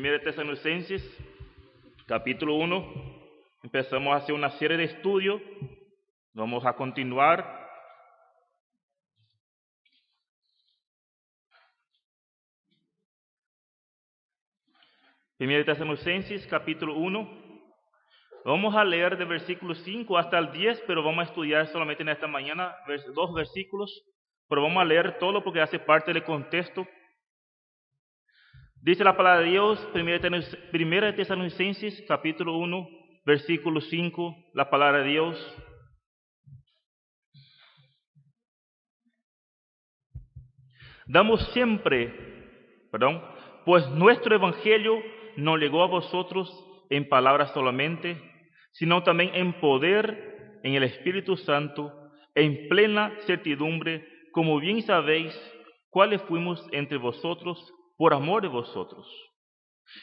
1 Tesalonicenses, capítulo 1. Empezamos a hacer una serie de estudios. Vamos a continuar. Primera Tesalonicenses, capítulo 1. Vamos a leer de versículo 5 hasta el 10, pero vamos a estudiar solamente en esta mañana 2 versículos. Pero vamos a leer todo porque hace parte del contexto. Dice la palabra de Dios, Primera Tesalonicenses, capítulo 1, versículo 5, la palabra de Dios. Pues nuestro evangelio no llegó a vosotros en palabras solamente, sino también en poder, en el Espíritu Santo, en plena certidumbre, como bien sabéis, cuáles fuimos entre vosotros por amor de vosotros.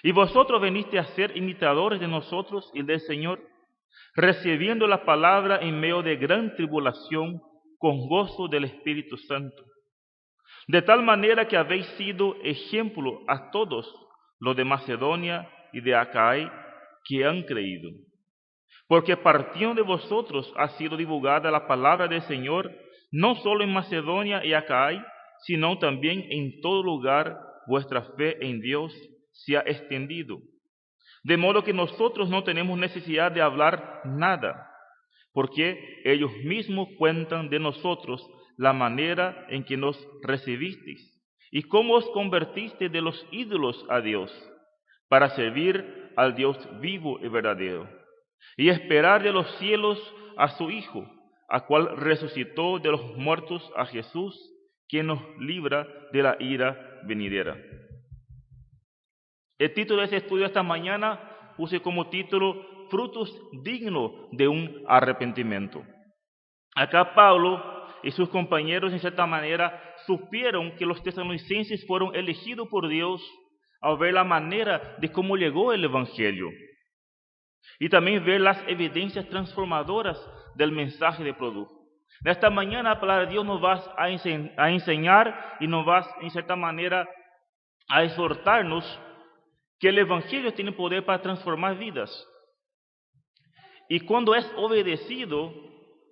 Y vosotros veniste a ser imitadores de nosotros y del Señor, recibiendo la palabra en medio de gran tribulación, con gozo del Espíritu Santo. De tal manera que habéis sido ejemplo a todos los de Macedonia y de Acaya que han creído. Porque partiendo de vosotros ha sido divulgada la palabra del Señor, no solo en Macedonia y Acaya, sino también en todo lugar vuestra fe en Dios se ha extendido. De modo que nosotros no tenemos necesidad de hablar nada, porque ellos mismos cuentan de nosotros la manera en que nos recibisteis y cómo os convertisteis de los ídolos a Dios, para servir al Dios vivo y verdadero, y esperar de los cielos a su Hijo, a cual resucitó de los muertos, a Jesús, quien nos libra de la ira venidera. El título de ese estudio esta mañana puse como título Frutos dignos de un arrepentimiento. Acá Pablo y sus compañeros en cierta manera supieron que los tesalonicenses fueron elegidos por Dios al ver la manera de cómo llegó el Evangelio y también ver las evidencias transformadoras del mensaje de produjo. Esta mañana la palabra de Dios nos va a enseñar y nos va en cierta manera a exhortarnos que el Evangelio tiene poder para transformar vidas. Y cuando es obedecido,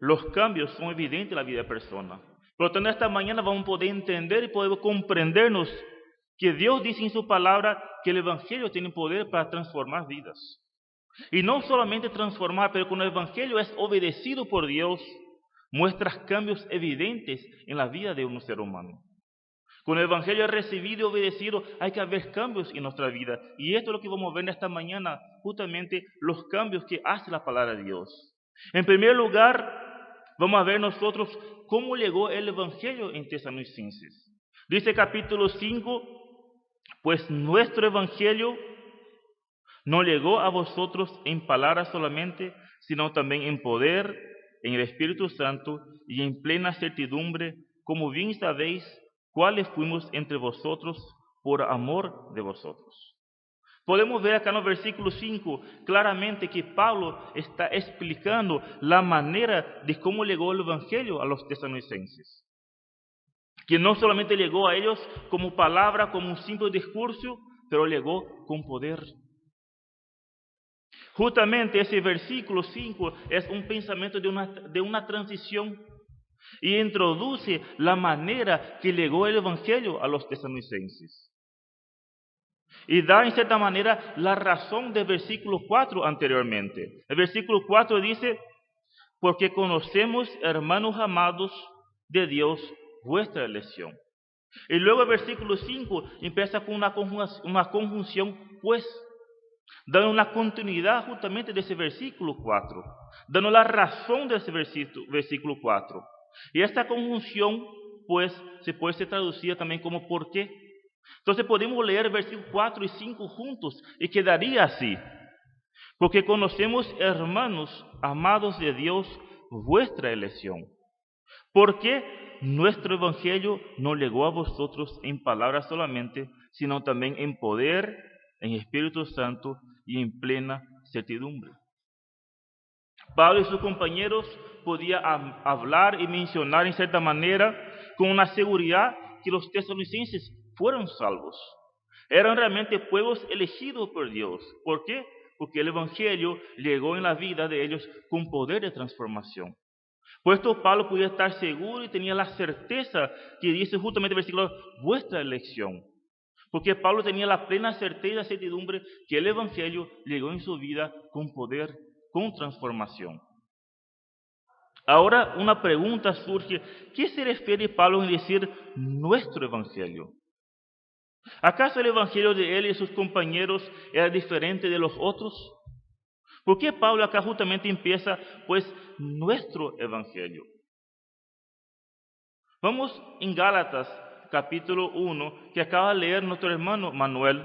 los cambios son evidentes en la vida de la persona. Por lo tanto, esta mañana vamos a poder entender y poder comprendernos que Dios dice en su palabra que el Evangelio tiene poder para transformar vidas. Y no solamente transformar, pero cuando el Evangelio es obedecido por Dios, muestra cambios evidentes en la vida de un ser humano. Cuando el Evangelio es recibido y obedecido, hay que haber cambios en nuestra vida. Y esto es lo que vamos a ver esta mañana, justamente los cambios que hace la palabra de Dios. En primer lugar, vamos a ver nosotros cómo llegó el Evangelio en Tesalonicenses. Dice capítulo 5, pues nuestro Evangelio no llegó a vosotros en palabras solamente, sino también en poder, en el Espíritu Santo y en plena certidumbre, como bien sabéis, cuáles fuimos entre vosotros por amor de vosotros. Podemos ver acá en el versículo 5 claramente que Pablo está explicando la manera de cómo llegó el Evangelio a los tesalonicenses. Que no solamente llegó a ellos como palabra, como un simple discurso, pero llegó con poder. Justamente ese versículo 5 es un pensamiento de una transición y introduce la manera que llegó el Evangelio a los tesalonicenses. Y da en cierta manera la razón del versículo 4 anteriormente. El versículo 4 dice, porque conocemos, hermanos amados de Dios, vuestra elección. Y luego el versículo 5 empieza con una conjunción pues, dando una continuidad justamente de ese versículo 4, dando la razón de ese versículo 4. Y esta conjunción, pues, se puede ser traducida también como ¿por qué? Entonces podemos leer versículos 4 y 5 juntos y quedaría así. Porque conocemos, hermanos amados de Dios, vuestra elección. Porque nuestro Evangelio no llegó a vosotros en palabras solamente, sino también en poder, en Espíritu Santo y en plena certidumbre. Pablo y sus compañeros podían hablar y mencionar en cierta manera con una seguridad que los tesalonicenses fueron salvos. Eran realmente pueblos elegidos por Dios. ¿Por qué? Porque el Evangelio llegó en la vida de ellos con poder de transformación. Por esto Pablo podía estar seguro y tenía la certeza que dice justamente el versículo, vuestra elección. Porque Pablo tenía la plena certeza y certidumbre que el Evangelio llegó en su vida con poder, con transformación. Ahora una pregunta surge, ¿qué se refiere Pablo en decir nuestro Evangelio? ¿Acaso el Evangelio de él y sus compañeros era diferente de los otros? ¿Por qué Pablo acá justamente empieza, pues, nuestro Evangelio? Vamos en Gálatas, capítulo 1, que acaba de leer nuestro hermano Manuel.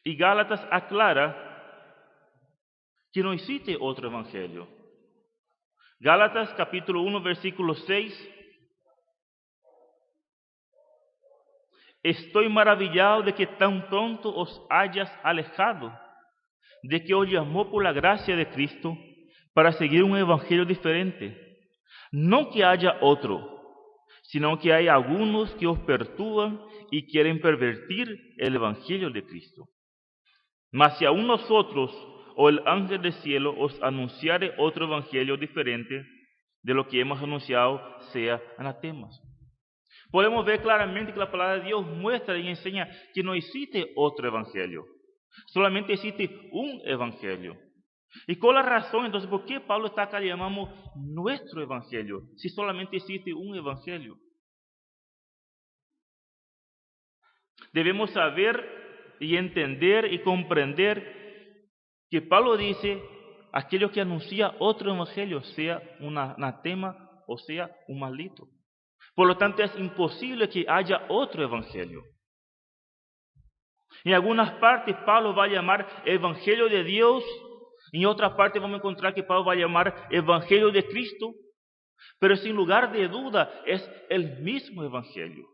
Y Gálatas aclara que no existe otro Evangelio. Gálatas, capítulo 1, versículo 6. Estoy maravillado de que tan pronto os hayas alejado, de que os llamó por la gracia de Cristo para seguir un evangelio diferente. No que haya otro, sino que hay algunos que os perturban y quieren pervertir el evangelio de Cristo. Mas si aún nosotros o el ángel del cielo os anunciare otro evangelio diferente de lo que hemos anunciado, sea anatema. Podemos ver claramente que la palabra de Dios muestra y enseña que no existe otro evangelio. Solamente existe un evangelio. ¿Y cuál es la razón entonces por qué Pablo está acá y llamamos nuestro evangelio? Si solamente existe un evangelio. Debemos saber y entender y comprender que Pablo dice, aquello que anuncia otro evangelio, sea un anatema o sea un maldito. Por lo tanto, es imposible que haya otro evangelio. En algunas partes Pablo va a llamar evangelio de Dios, en otras partes vamos a encontrar que Pablo va a llamar evangelio de Cristo, pero sin lugar de duda es el mismo evangelio.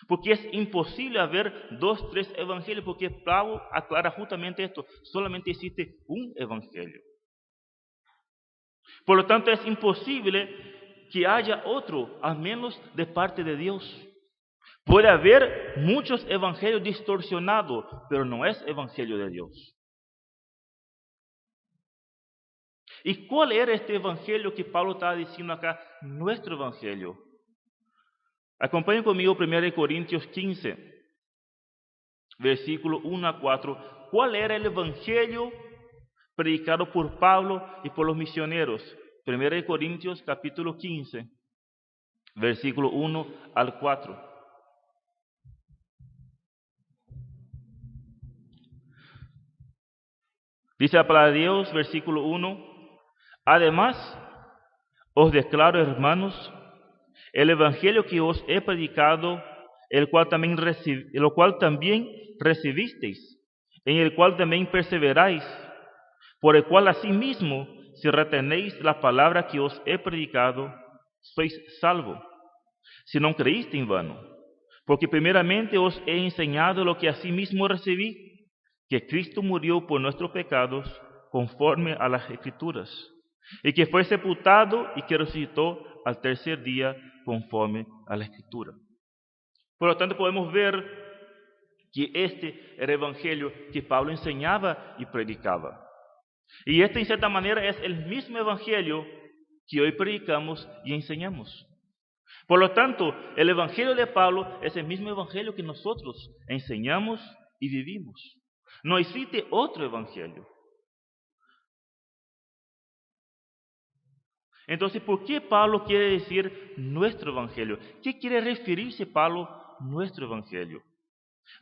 Porque es imposible haber 2, 3 evangelios, porque Pablo aclara justamente esto, solamente existe un evangelio. Por lo tanto, es imposible que haya otro, a menos de parte de Dios. Puede haber muchos evangelios distorsionados, pero no es evangelio de Dios. ¿Y cuál era este evangelio que Pablo estaba diciendo acá? Nuestro evangelio. Acompañen conmigo 1 Corintios 15, versículo 1 a 4. ¿Cuál era el evangelio predicado por Pablo y por los misioneros? 1 Corintios capítulo 15, versículo 1 al 4. Dice la palabra de Dios, versículo 1. Además, os declaro, hermanos, el evangelio que os he predicado, el cual también recibisteis, en el cual también perseveráis, por el cual asimismo, si retenéis la palabra que os he predicado, sois salvos, si no creíste en vano. Porque primeramente os he enseñado lo que asimismo recibí, que Cristo murió por nuestros pecados conforme a las Escrituras, y que fue sepultado y que resucitó al tercer día conforme a la Escritura. Por lo tanto, podemos ver que este era el evangelio que Pablo enseñaba y predicaba. Y este, en cierta manera, es el mismo evangelio que hoy predicamos y enseñamos. Por lo tanto, el evangelio de Pablo es el mismo evangelio que nosotros enseñamos y vivimos. No existe otro evangelio. Entonces, ¿por qué Pablo quiere decir nuestro evangelio? ¿Qué quiere referirse Pablo nuestro evangelio?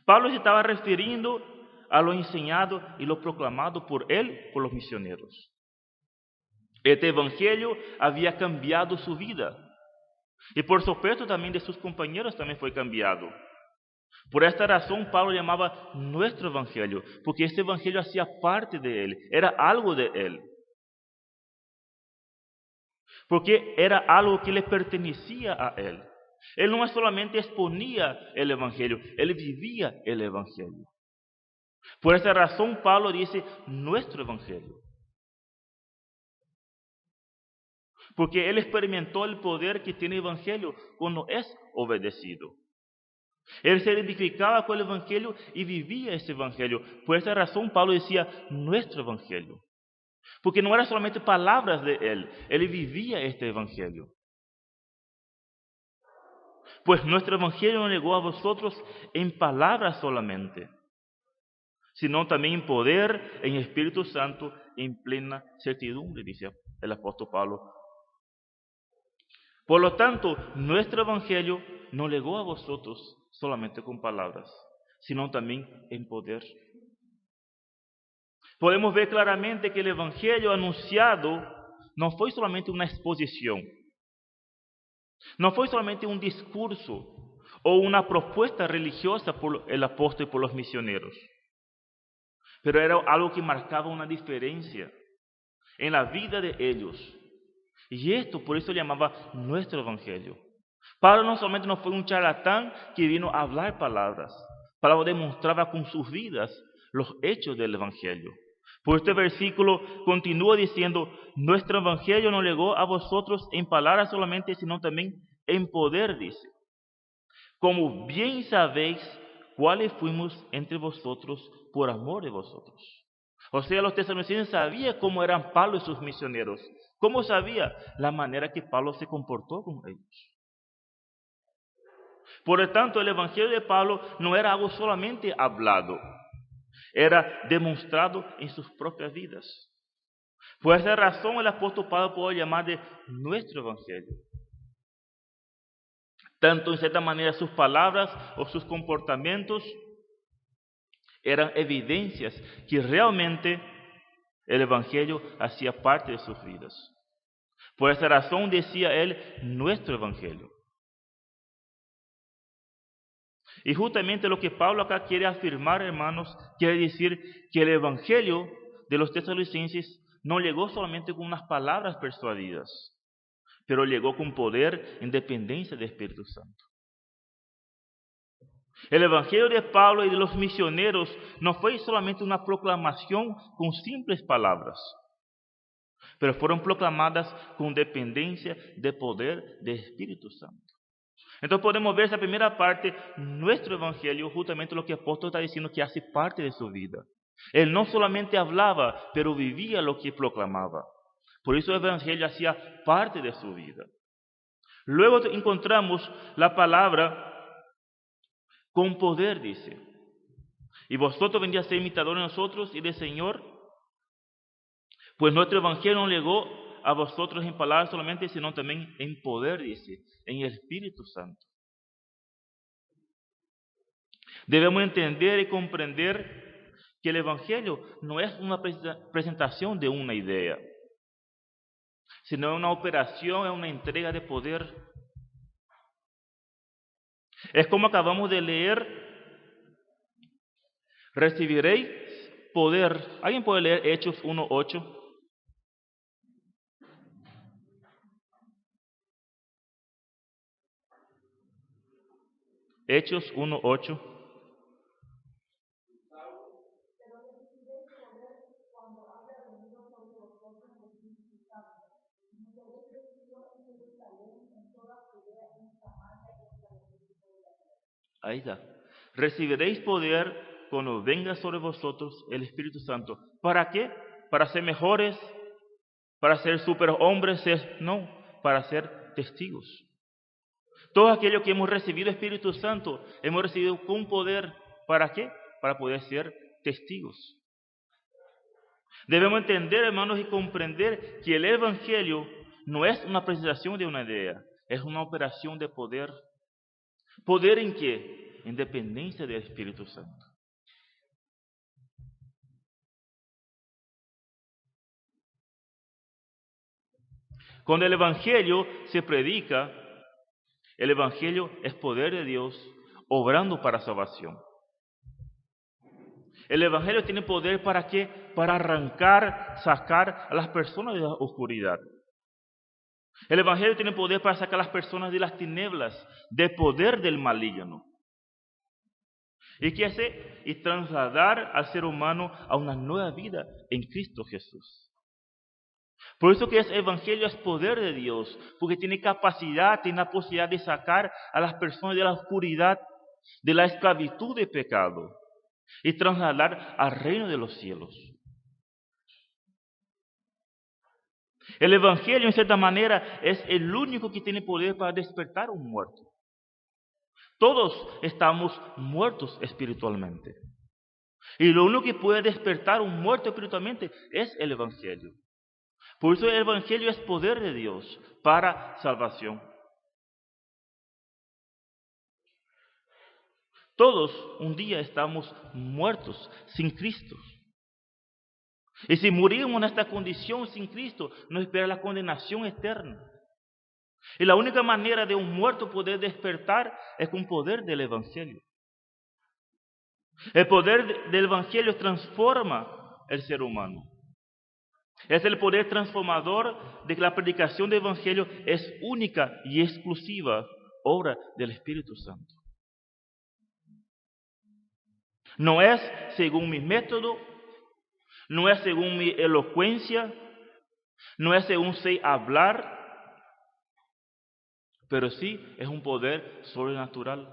Pablo se estaba refiriendo a lo enseñado y lo proclamado por él, por los misioneros. Este evangelio había cambiado su vida. Y por supuesto también de sus compañeros también fue cambiado. Por esta razón Pablo llamaba nuestro evangelio, porque este evangelio hacía parte de él, era algo de él. Porque era algo que le pertenecía a él. Él no solamente exponía el evangelio, él vivía el evangelio. Por esta razón Pablo dice nuestro evangelio. porque él experimentó el poder que tiene el Evangelio cuando es obedecido. Él se identificaba con el Evangelio y vivía ese Evangelio. Por esa razón Pablo decía nuestro Evangelio. Porque no eran solamente palabras de él vivía este Evangelio. Pues nuestro Evangelio no llegó a vosotros en palabras solamente, sino también en poder, en Espíritu Santo, en plena certidumbre, dice el apóstol Pablo. Por lo tanto, nuestro Evangelio no llegó a vosotros solamente con palabras, sino también en poder. Podemos ver claramente que el Evangelio anunciado no fue solamente una exposición, no fue solamente un discurso o una propuesta religiosa por el apóstol y por los misioneros, pero era algo que marcaba una diferencia en la vida de ellos. Y esto, por eso llamaba nuestro Evangelio. Pablo no solamente no fue un charlatán que vino a hablar palabras. Pablo demostraba con sus vidas los hechos del Evangelio. Por este versículo continúa diciendo, nuestro Evangelio no llegó a vosotros en palabras solamente, sino también en poder, dice. Como bien sabéis cuáles fuimos entre vosotros por amor de vosotros. O sea, los tesalonicenses sabían cómo eran Pablo y sus misioneros. ¿Cómo sabía? La manera que Pablo se comportó con ellos. Por lo tanto, el Evangelio de Pablo no era algo solamente hablado, era demostrado en sus propias vidas. Por esa razón el apóstol Pablo puede llamar de nuestro Evangelio. Tanto en cierta manera sus palabras o sus comportamientos eran evidencias que realmente el Evangelio hacía parte de sus vidas. Por esa razón decía él nuestro Evangelio. Y justamente lo que Pablo acá quiere afirmar, hermanos, quiere decir que el Evangelio de los tesalonicenses no llegó solamente con unas palabras persuadidas, pero llegó con poder en dependencia del Espíritu Santo. El Evangelio de Pablo y de los misioneros no fue solamente una proclamación con simples palabras, pero fueron proclamadas con dependencia de poder del Espíritu Santo. Entonces podemos ver esa primera parte, nuestro Evangelio, justamente lo que el apóstol está diciendo que hace parte de su vida. Él no solamente hablaba, pero vivía lo que proclamaba. Por eso el Evangelio hacía parte de su vida. Luego encontramos la palabra con poder, dice. Y vosotros vendréis a ser imitadores de nosotros y del Señor, pues nuestro Evangelio no llegó a vosotros en palabras solamente, sino también en poder, dice, en el Espíritu Santo. Debemos entender y comprender que el Evangelio no es una presentación de una idea, sino una operación, es una entrega de poder. Es como acabamos de leer, recibiréis poder. ¿Alguien puede leer Hechos 1:8? Hechos 1:8. Ahí está. Recibiréis poder cuando venga sobre vosotros el Espíritu Santo. ¿Para qué? ¿Para ser mejores? ¿Para ser superhombres? No, para ser testigos. Todo aquello que hemos recibido Espíritu Santo, hemos recibido con poder. ¿Para qué? Para poder ser testigos. Debemos entender, hermanos, y comprender que el Evangelio no es una presentación de una idea, es una operación de poder. ¿Poder en qué? En dependencia del Espíritu Santo. Cuando el Evangelio se predica, el Evangelio es poder de Dios obrando para salvación. El Evangelio tiene poder ¿para qué? Para arrancar, sacar a las personas de la oscuridad. El Evangelio tiene poder para sacar a las personas de las tinieblas, del poder del maligno. ¿Y qué hace? Y trasladar al ser humano a una nueva vida en Cristo Jesús. Por eso que ese evangelio es poder de Dios, porque tiene capacidad, tiene la posibilidad de sacar a las personas de la oscuridad, de la esclavitud de pecado, y trasladar al reino de los cielos. El evangelio, en cierta manera, es el único que tiene poder para despertar a un muerto. Todos estamos muertos espiritualmente. Y lo único que puede despertar a un muerto espiritualmente es el evangelio. Por eso el evangelio es poder de Dios para salvación. Todos un día estamos muertos sin Cristo. Y si morimos en esta condición sin Cristo, nos espera la condenación eterna. Y la única manera de un muerto poder despertar es con poder del evangelio. El poder del evangelio transforma el ser humano. Es el poder transformador de que la predicación del evangelio es única y exclusiva obra del Espíritu Santo. No es según mi método, no es según mi elocuencia, no es según sé hablar, pero sí es un poder sobrenatural.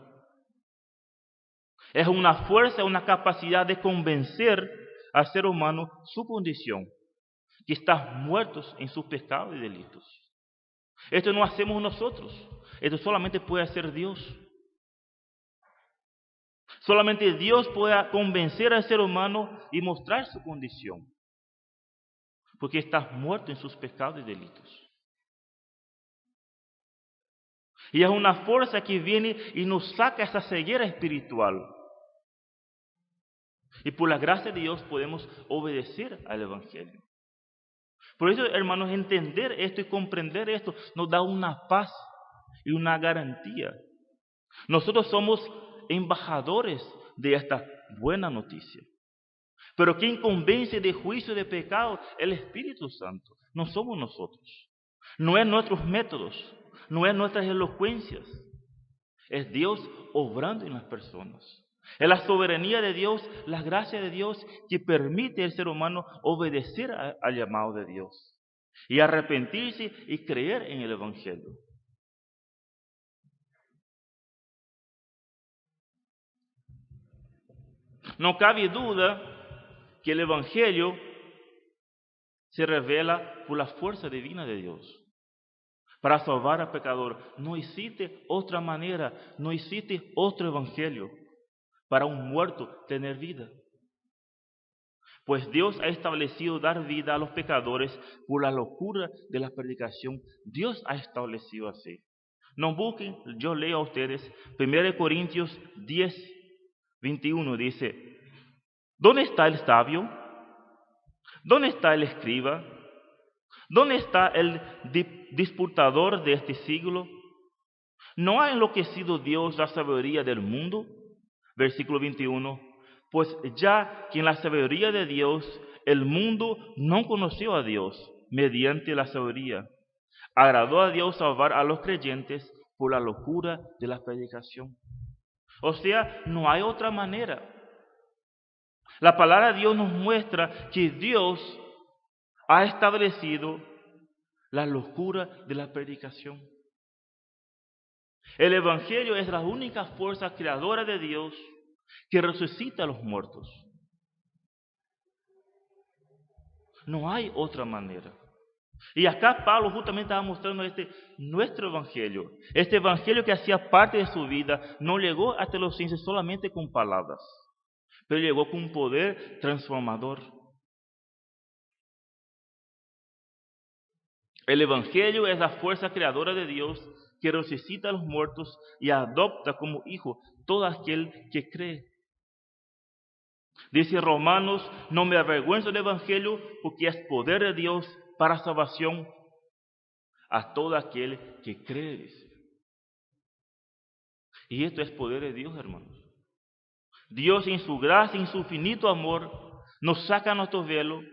Es una fuerza, una capacidad de convencer al ser humano su condición, que está muertos en sus pecados y delitos. Esto no hacemos nosotros, esto solamente puede hacer Dios. Solamente Dios puede convencer al ser humano y mostrar su condición, porque está muerto en sus pecados y delitos. Y es una fuerza que viene y nos saca esa ceguera espiritual. Y por la gracia de Dios podemos obedecer al evangelio. Por eso, hermanos, entender esto y comprender esto nos da una paz y una garantía. Nosotros somos embajadores de esta buena noticia. Pero quien convence de juicio y de pecado, el Espíritu Santo. No somos nosotros. No es nuestros métodos, no es nuestras elocuencias. Es Dios obrando en las personas. Es la soberanía de Dios, la gracia de Dios que permite al ser humano obedecer al llamado de Dios y arrepentirse y creer en el evangelio. No cabe duda que el evangelio se revela por la fuerza divina de Dios para salvar al pecador. No existe otra manera, no existe otro evangelio para un muerto tener vida. Pues Dios ha establecido dar vida a los pecadores por la locura de la predicación. Dios ha establecido así. No busquen, yo leo a ustedes, 1 Corintios 10, 21 dice, ¿dónde está el sabio? ¿Dónde está el escriba? ¿Dónde está el disputador de este siglo? ¿No ha enloquecido Dios la sabiduría del mundo? Versículo 21. Pues ya que en la sabiduría de Dios el mundo no conoció a Dios mediante la sabiduría. Agradó a Dios salvar a los creyentes por la locura de la predicación. O sea, no hay otra manera. La palabra de Dios nos muestra que Dios ha establecido la locura de la predicación. El evangelio es la única fuerza creadora de Dios que resucita a los muertos. No hay otra manera. Y acá Pablo justamente estaba mostrando nuestro evangelio. Este evangelio que hacía parte de su vida no llegó hasta los ciencias solamente con palabras, pero llegó con un poder transformador. El evangelio es la fuerza creadora de Dios que resucita a los muertos y adopta como hijo todo aquel que cree. Dice Romanos, no me avergüenzo del evangelio porque es poder de Dios para salvación a todo aquel que cree, dice. Y esto es poder de Dios, hermanos. Dios en su gracia, en su infinito amor, nos saca nuestros velos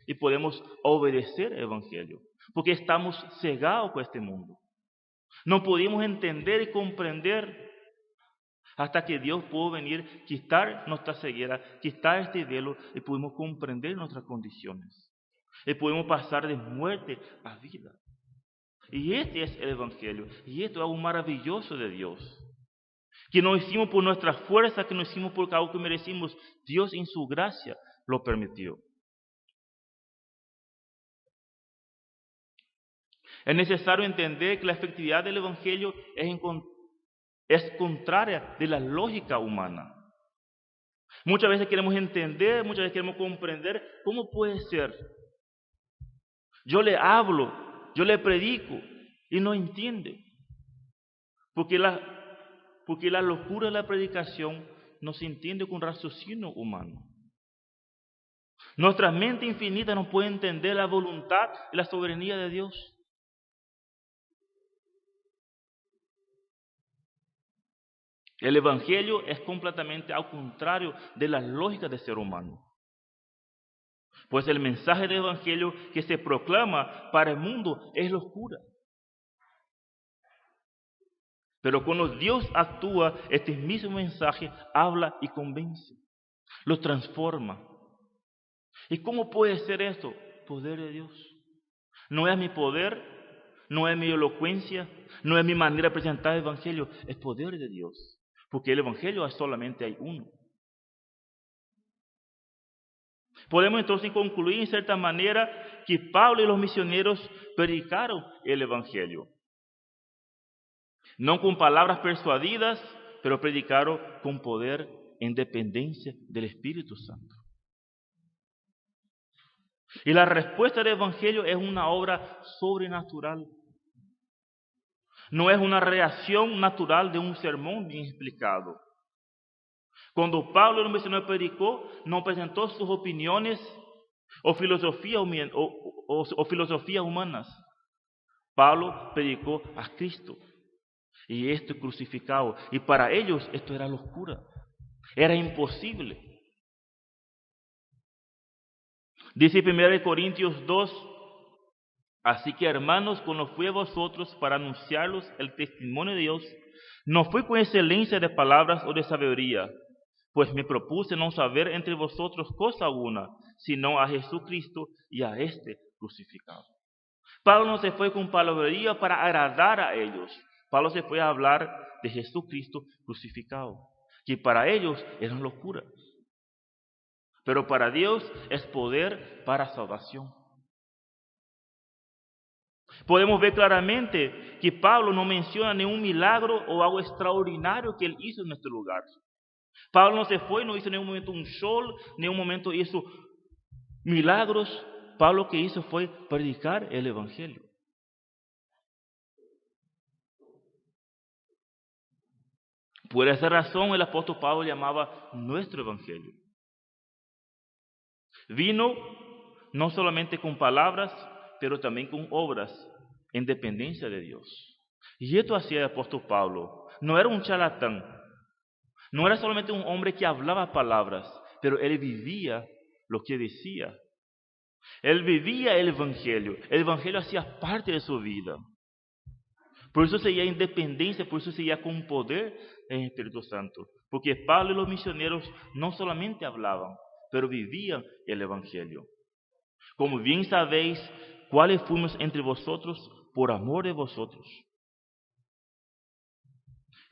y podemos obedecer el evangelio. Porque estamos cegados con este mundo. No podemos entender y comprender hasta que Dios pudo venir, quitar nuestra ceguera, quitar este velo y pudimos comprender nuestras condiciones. Y podemos pasar de muerte a vida. Y este es el Evangelio. Y esto es algo maravilloso de Dios. Que no hicimos por nuestra fuerza, que no hicimos por algo que merecimos. Dios en su gracia lo permitió. Es necesario entender que la efectividad del Evangelio es contraria de la lógica humana. Muchas veces queremos entender, muchas veces queremos comprender cómo puede ser. Yo le hablo, yo le predico y no entiende. Porque la locura de la predicación no se entiende con raciocinio humano. Nuestra mente infinita no puede entender la voluntad y la soberanía de Dios. El Evangelio es completamente al contrario de la lógica del ser humano. Pues el mensaje del Evangelio que se proclama para el mundo es locura. Pero cuando Dios actúa, este mismo mensaje habla y convence, lo transforma. ¿Y cómo puede ser esto? Poder de Dios. No es mi poder, no es mi elocuencia, no es mi manera de presentar el Evangelio, es poder de Dios. Porque el Evangelio solamente hay uno. Podemos entonces concluir en cierta manera que Pablo y los misioneros predicaron el Evangelio. No con palabras persuadidas, pero predicaron con poder en dependencia del Espíritu Santo. Y la respuesta del Evangelio es una obra sobrenatural. No es una reacción natural de un sermón bien explicado. Cuando Pablo el misionero predicó, no presentó sus opiniones o filosofías humanas. Pablo predicó a Cristo y esto crucificado. Y para ellos esto era locura, era imposible. Dice 1 Corintios 2, así que hermanos, cuando fui a vosotros para anunciarlos el testimonio de Dios, no fui con excelencia de palabras o de sabiduría, pues me propuse no saber entre vosotros cosa alguna, sino a Jesucristo y a este crucificado. Pablo no se fue con palabrería para agradar a ellos. Pablo se fue a hablar de Jesucristo crucificado, que para ellos era locura. Pero para Dios es poder para salvación. Podemos ver claramente que Pablo no menciona ningún milagro o algo extraordinario que él hizo en nuestro lugar. Pablo no se fue, no hizo en ningún momento un show, en ningún momento hizo milagros. Pablo lo que hizo fue predicar el Evangelio. Por esa razón el apóstol Pablo llamaba nuestro Evangelio. Vino no solamente con palabras, pero también con obras, en dependencia de Dios. Y esto hacía el apóstol Pablo. No era un charlatán, no era solamente un hombre que hablaba palabras, pero él vivía lo que decía. Él vivía el Evangelio hacía parte de su vida. Por eso seguía independencia, por eso seguía con poder en el Espíritu Santo. Porque Pablo y los misioneros no solamente hablaban, pero vivían el Evangelio. Como bien sabéis, cuáles fuimos entre vosotros por amor de vosotros.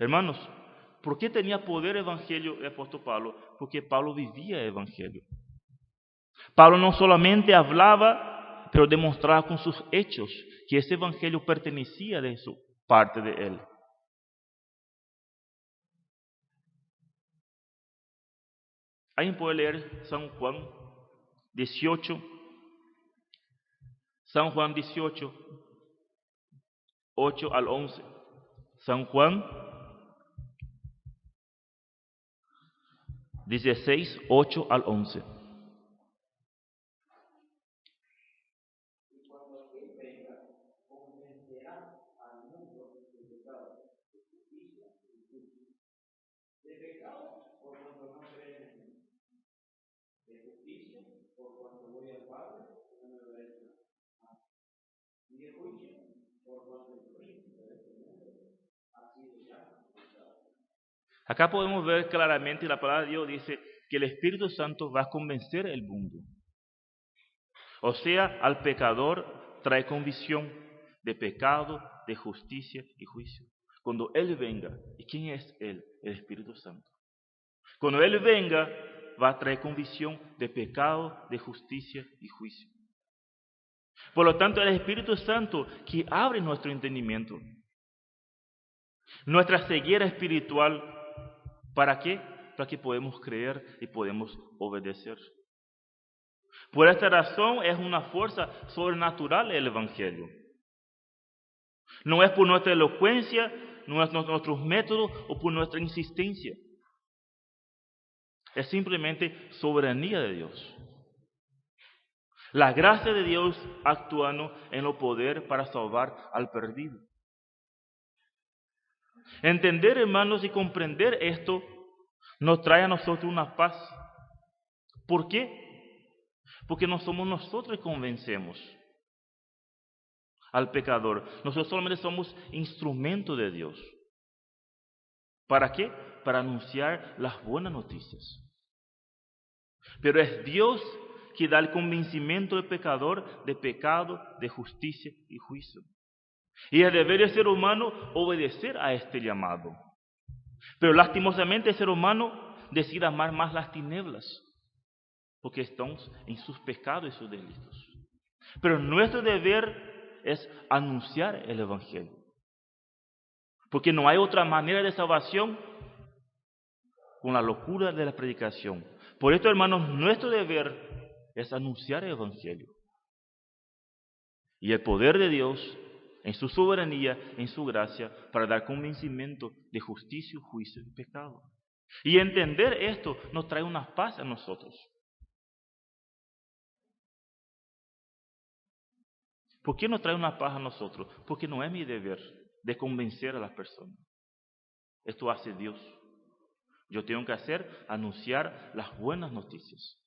Hermanos, ¿por qué tenía poder el Evangelio el apóstol Pablo? Porque Pablo vivía el Evangelio. Pablo no solamente hablaba, pero demostraba con sus hechos que ese Evangelio pertenecía de su parte de él. ¿Alguien puede leer San Juan 18? San Juan 18, 8 al 11. San Juan 16, 8 al 11. Acá podemos ver claramente la palabra de Dios dice que el Espíritu Santo va a convencer el mundo. O sea, al pecador trae convicción de pecado, de justicia y juicio. Cuando Él venga, ¿y quién es Él? El Espíritu Santo. Cuando Él venga, va a traer convicción de pecado, de justicia y juicio. Por lo tanto, el Espíritu Santo que abre nuestro entendimiento, nuestra ceguera espiritual, ¿para qué? Para que podamos creer y podamos obedecer. Por esta razón es una fuerza sobrenatural el Evangelio. No es por nuestra elocuencia, no es nuestros métodos o por nuestra insistencia. Es simplemente soberanía de Dios. La gracia de Dios actuando en el poder para salvar al perdido. Entender, hermanos, y comprender esto nos trae a nosotros una paz. ¿Por qué? Porque no somos nosotros que convencemos al pecador. Nosotros solamente somos instrumentos de Dios. ¿Para qué? Para anunciar las buenas noticias. Pero es Dios que da el convencimiento del pecador de pecado, de justicia y juicio. Y el deber del ser humano obedecer a este llamado. Pero lastimosamente el ser humano decide amar más las tinieblas, porque estamos en sus pecados y sus delitos. Pero nuestro deber es anunciar el Evangelio. Porque no hay otra manera de salvación con la locura de la predicación. Por esto, hermanos, nuestro deber es anunciar el Evangelio. Y el poder de Dios, en su soberanía, en su gracia, para dar convencimiento de justicia, juicio y pecado. Y entender esto nos trae una paz a nosotros. ¿Por qué nos trae una paz a nosotros? Porque no es mi deber de convencer a las personas. Esto hace Dios. Yo tengo que anunciar las buenas noticias.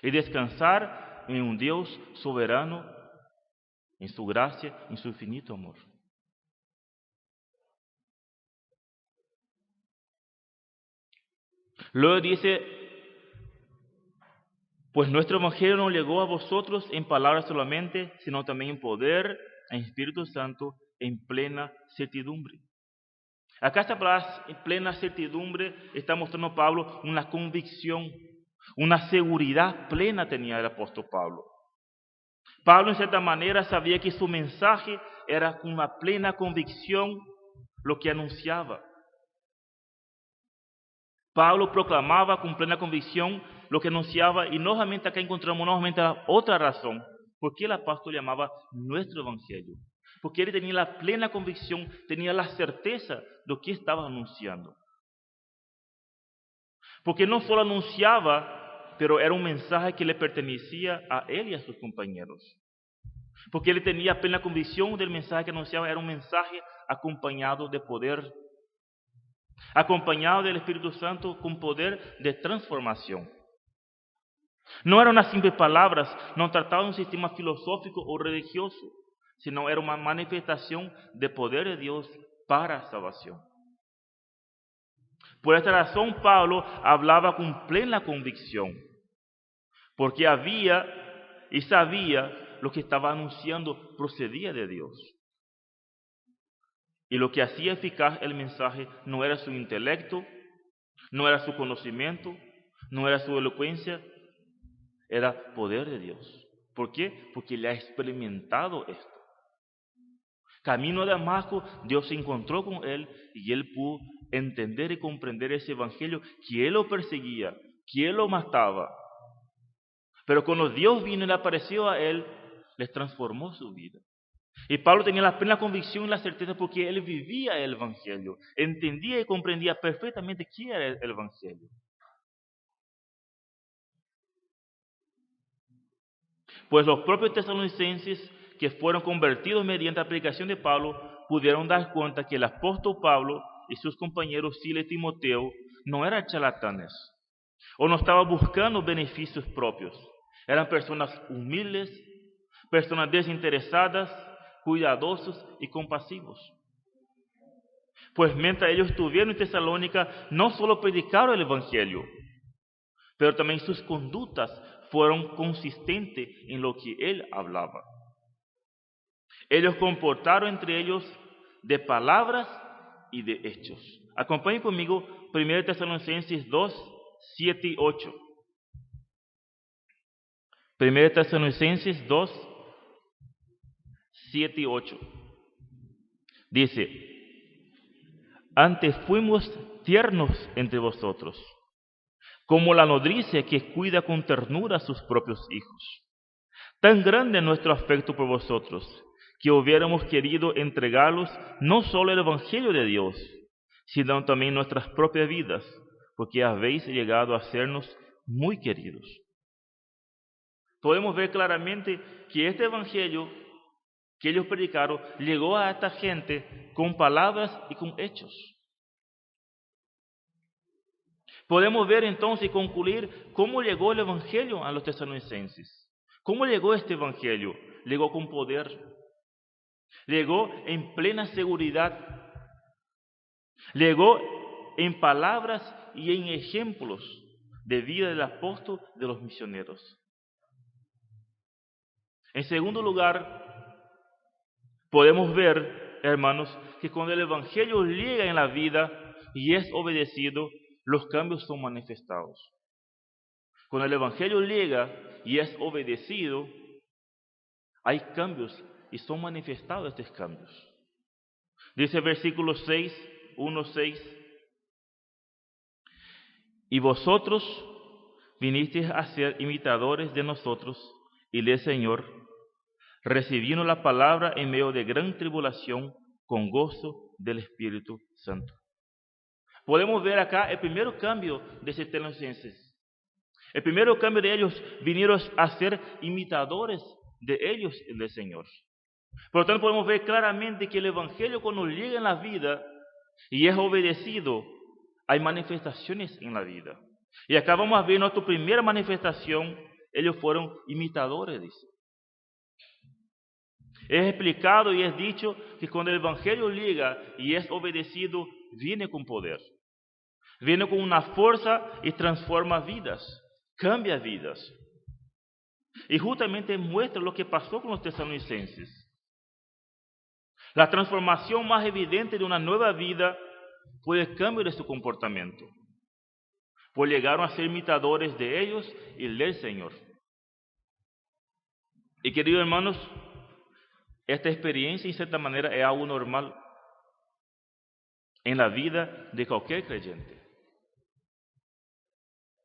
Y descansar en un Dios soberano, en su gracia, en su infinito amor. Luego dice, pues nuestro Evangelio no llegó a vosotros en palabras solamente, sino también en poder, en Espíritu Santo, en plena certidumbre. Acá esta palabra en plena certidumbre está mostrando Pablo una convicción, una seguridad plena tenía el apóstol Pablo. Pablo en cierta manera sabía que su mensaje era con una plena convicción lo que anunciaba. Pablo proclamaba con plena convicción lo que anunciaba y nuevamente acá encontramos nuevamente otra razón por qué el apóstol llamaba nuestro evangelio. Porque él tenía la plena convicción, tenía la certeza de lo que estaba anunciando. Porque no solo anunciaba, pero era un mensaje que le pertenecía a él y a sus compañeros. Porque él tenía plena convicción del mensaje que anunciaba, era un mensaje acompañado de poder, acompañado del Espíritu Santo con poder de transformación. No eran unas simples palabras, no trataba de un sistema filosófico o religioso, sino era una manifestación de poder de Dios para salvación. Por esta razón Pablo hablaba con plena convicción, porque había y sabía lo que estaba anunciando procedía de Dios. Y lo que hacía eficaz el mensaje no era su intelecto, no era su conocimiento, no era su elocuencia, era poder de Dios. ¿Por qué? Porque él ha experimentado esto. Camino a Damasco, Dios se encontró con él y él pudo entender y comprender ese evangelio, que él lo perseguía, que él lo mataba. Pero cuando Dios vino y le apareció a él, les transformó su vida. Y Pablo tenía la plena convicción y la certeza porque él vivía el evangelio, entendía y comprendía perfectamente qué era el evangelio. Pues los propios tesalonicenses que fueron convertidos mediante la predicación de Pablo pudieron dar cuenta que el apóstol Pablo y sus compañeros Silas y Timoteo no eran charlatanes o no estaban buscando beneficios propios. Eran personas humildes, personas desinteresadas, cuidadosos y compasivos. Pues mientras ellos estuvieron en Tesalónica, no solo predicaron el evangelio, pero también sus conductas fueron consistentes en lo que él hablaba. Ellos comportaron entre ellos de palabras y de hechos. Acompañen conmigo 1 Tesalonicenses 2, 7 y 8. 1 Tesalonicenses 2, 7 y 8. Dice: antes fuimos tiernos entre vosotros, como la nodriza que cuida con ternura a sus propios hijos. Tan grande es nuestro afecto por vosotros, que hubiéramos querido entregaros no solo el Evangelio de Dios, sino también nuestras propias vidas, porque habéis llegado a sernos muy queridos. Podemos ver claramente que este Evangelio que ellos predicaron llegó a esta gente con palabras y con hechos. Podemos ver entonces y concluir cómo llegó el Evangelio a los tesalonicenses. ¿Cómo llegó este Evangelio? Llegó con poder. Llegó en plena seguridad. Llegó en palabras y en ejemplos de vida del apóstol, de los misioneros. En segundo lugar, podemos ver, hermanos, que cuando el Evangelio llega en la vida y es obedecido, los cambios son manifestados. Cuando el Evangelio llega y es obedecido, hay cambios y son manifestados estos cambios. Dice el versículo 6, 1:6: y vosotros vinisteis a ser imitadores de nosotros y del Señor, recibiendo la palabra en medio de gran tribulación con gozo del Espíritu Santo. Podemos ver acá el primer cambio de los tesalonicenses. El primer cambio de ellos vinieron a ser imitadores de ellos y del Señor. Por lo tanto, podemos ver claramente que el Evangelio, cuando llega en la vida y es obedecido, hay manifestaciones en la vida. Y acá vamos a ver nuestra primera manifestación: ellos fueron imitadores, dice. Es explicado y es dicho que cuando el Evangelio llega y es obedecido, viene con poder. Viene con una fuerza y transforma vidas, cambia vidas. Y justamente muestra lo que pasó con los tesalonicenses. La transformación más evidente de una nueva vida fue el cambio de su comportamiento. Pues llegaron a ser imitadores de ellos y del Señor. Y queridos hermanos, esta experiencia en cierta manera es algo normal en la vida de cualquier creyente.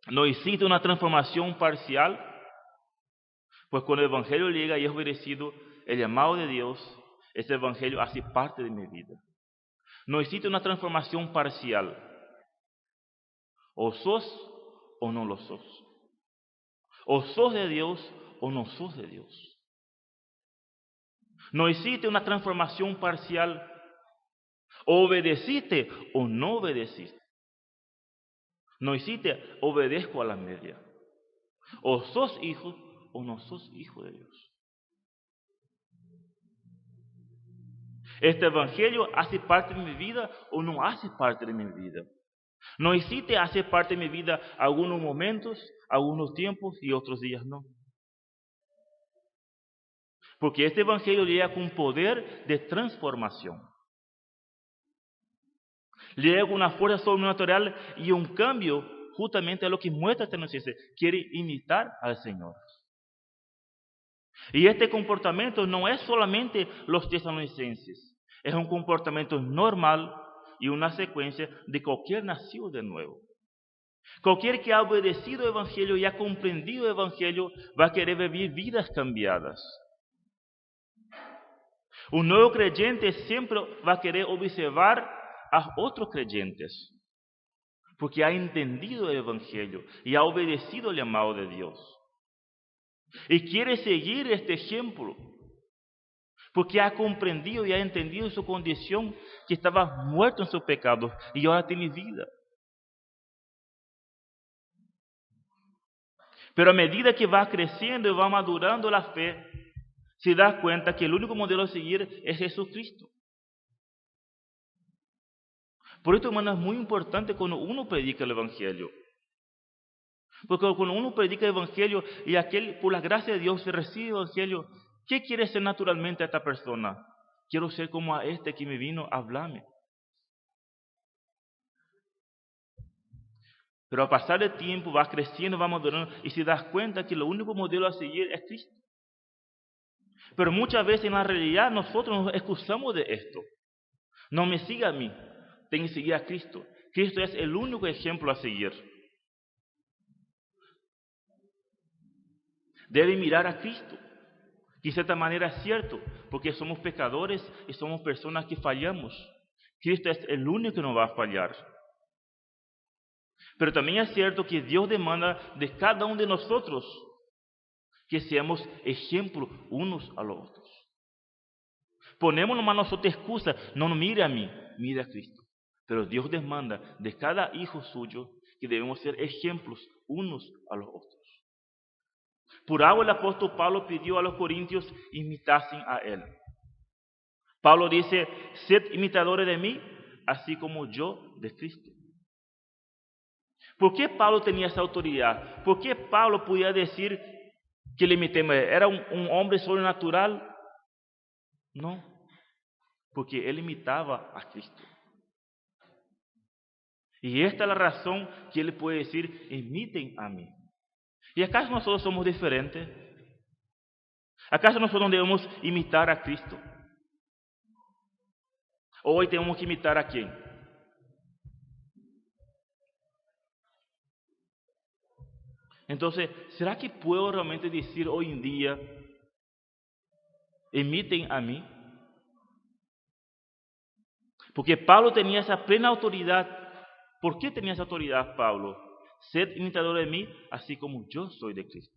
No existe una transformación parcial, pues cuando el Evangelio llega y es obedecido, el llamado de Dios, ese Evangelio hace parte de mi vida. No existe una transformación parcial. O sos o no lo sos. O sos de Dios o no sos de Dios. No existe una transformación parcial. O obedeciste o no obedeciste. No existe obedezco a la media. O sos hijo o no sos hijo de Dios. Este Evangelio hace parte de mi vida o no hace parte de mi vida. No existe hacer parte de mi vida algunos momentos, algunos tiempos y otros días no. Porque este Evangelio llega con poder de transformación. Llega con una fuerza sobrenatural y un cambio, justamente a lo que muestra esta noticia. Quiere imitar al Señor. Y este comportamiento no es solamente los tesalonicenses. Es un comportamiento normal y una secuencia de cualquier nacido de nuevo. Cualquier que ha obedecido el Evangelio y ha comprendido el Evangelio va a querer vivir vidas cambiadas. Un nuevo creyente siempre va a querer observar a otros creyentes, porque ha entendido el Evangelio y ha obedecido el llamado de Dios. Y quiere seguir este ejemplo, porque ha comprendido y ha entendido su condición, que estaba muerto en sus pecados y ahora tiene vida. Pero a medida que va creciendo y va madurando la fe, se da cuenta que el único modelo a seguir es Jesucristo. Por esto, hermano, es muy importante cuando uno predica el Evangelio. Porque cuando uno predica el Evangelio y aquel, por la gracia de Dios, se recibe el Evangelio, ¿qué quiere ser naturalmente a esta persona? Quiero ser como a este que me vino a hablarme. Pero al pasar el tiempo, vas creciendo, vas madurando y se das cuenta que lo único modelo a seguir es Cristo. Pero muchas veces en la realidad nosotros nos excusamos de esto. No me siga a mí, tengo que seguir a Cristo. Cristo es el único ejemplo a seguir. Debe mirar a Cristo. Y de cierta manera es cierto, porque somos pecadores y somos personas que fallamos. Cristo es el único que nos va a fallar. Pero también es cierto que Dios demanda de cada uno de nosotros que seamos ejemplo unos a los otros. Ponemos nomás nosotros excusa, no mire a mí, mire a Cristo. Pero Dios demanda de cada hijo suyo que debemos ser ejemplos unos a los otros. Por algo el apóstol Pablo pidió a los corintios imitasen a él. Pablo dice, sed imitadores de mí, así como yo de Cristo. ¿Por qué Pablo tenía esa autoridad? ¿Por qué Pablo podía decir que le imitemos? ¿Era un hombre sobrenatural? No, porque él imitaba a Cristo. Y esta es la razón que él puede decir, imiten a mí. ¿Y acaso nosotros somos diferentes? ¿Acaso nosotros no debemos imitar a Cristo? Hoy tenemos que imitar a quién? Entonces, ¿será que puedo realmente decir hoy en día, imiten a mí? Porque Pablo tenía esa plena autoridad. ¿Por qué tenía esa autoridad Pablo? Sed imitador de mí, así como yo soy de Cristo.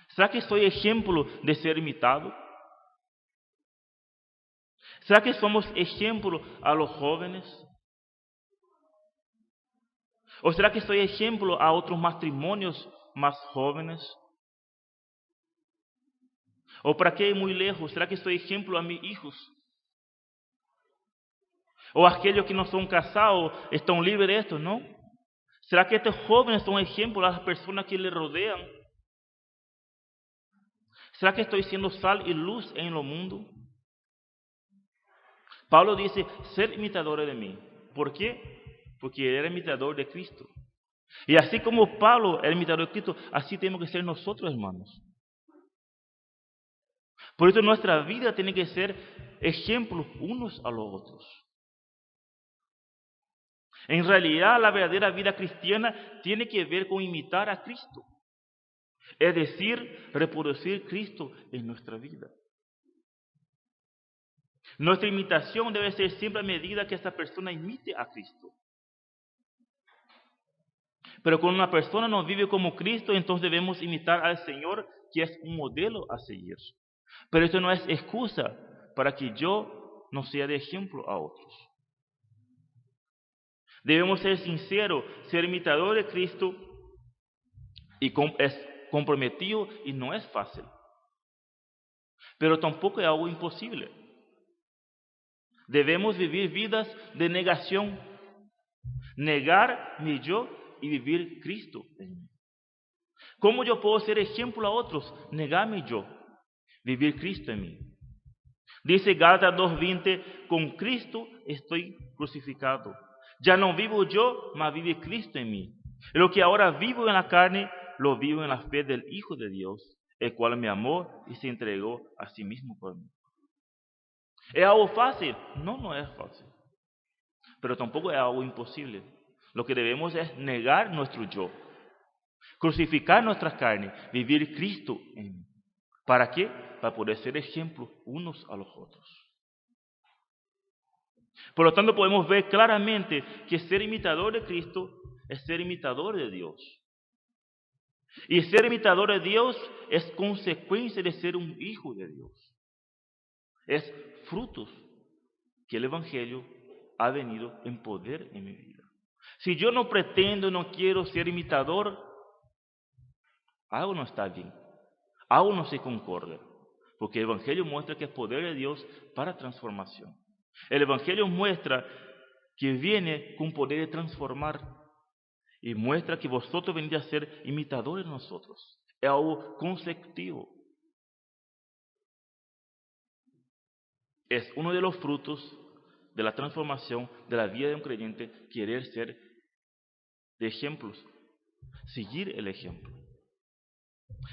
¿Será que soy ejemplo de ser imitado? ¿Será que somos ejemplo a los jóvenes? ¿O será que soy ejemplo a otros matrimonios más jóvenes? ¿O para qué ir muy lejos? ¿Será que soy ejemplo a mis hijos? ¿O aquellos que no son casados están libres de esto? ¿No? ¿Será que estos jóvenes son ejemplo a las personas que les rodean? ¿Será que estoy siendo sal y luz en el mundo? Pablo dice, ser imitadores de mí. ¿Por qué? Porque él era imitador de Cristo. Y así como Pablo era imitador de Cristo, así tenemos que ser nosotros, hermanos. Por eso nuestra vida tiene que ser ejemplos unos a los otros. En realidad, la verdadera vida cristiana tiene que ver con imitar a Cristo. Es decir, reproducir Cristo en nuestra vida. Nuestra imitación debe ser siempre a medida que esta persona imite a Cristo. Pero cuando una persona no vive como Cristo, entonces debemos imitar al Señor, que es un modelo a seguir. Pero esto no es excusa para que yo no sea de ejemplo a otros. Debemos ser sinceros, ser imitador de Cristo y es comprometido y no es fácil. Pero tampoco es algo imposible. Debemos vivir vidas de negación, negar mi yo y vivir Cristo en mí. ¿Cómo yo puedo ser ejemplo a otros? Negar mi yo, vivir Cristo en mí. Dice Gálatas 2:20, con Cristo estoy crucificado. Ya no vivo yo, mas vive Cristo en mí. Y lo que ahora vivo en la carne, lo vivo en la fe del Hijo de Dios, el cual me amó y se entregó a sí mismo por mí. ¿Es algo fácil? No, no es fácil. Pero tampoco es algo imposible. Lo que debemos es negar nuestro yo, crucificar nuestra carne, vivir Cristo en mí. ¿Para qué? Para poder ser ejemplos unos a los otros. Por lo tanto, podemos ver claramente que ser imitador de Cristo es ser imitador de Dios. Y ser imitador de Dios es consecuencia de ser un hijo de Dios. Es frutos que el Evangelio ha venido en poder en mi vida. Si yo no pretendo, no quiero ser imitador, algo no está bien. Algo no se concorda. Porque el Evangelio muestra que es poder de Dios para transformación. El Evangelio muestra que viene con poder de transformar. y muestra que vosotros venís a ser imitadores de nosotros. Es algo consecutivo. Es uno de los frutos de la transformación de la vida de un creyente, querer ser de ejemplos, seguir el ejemplo.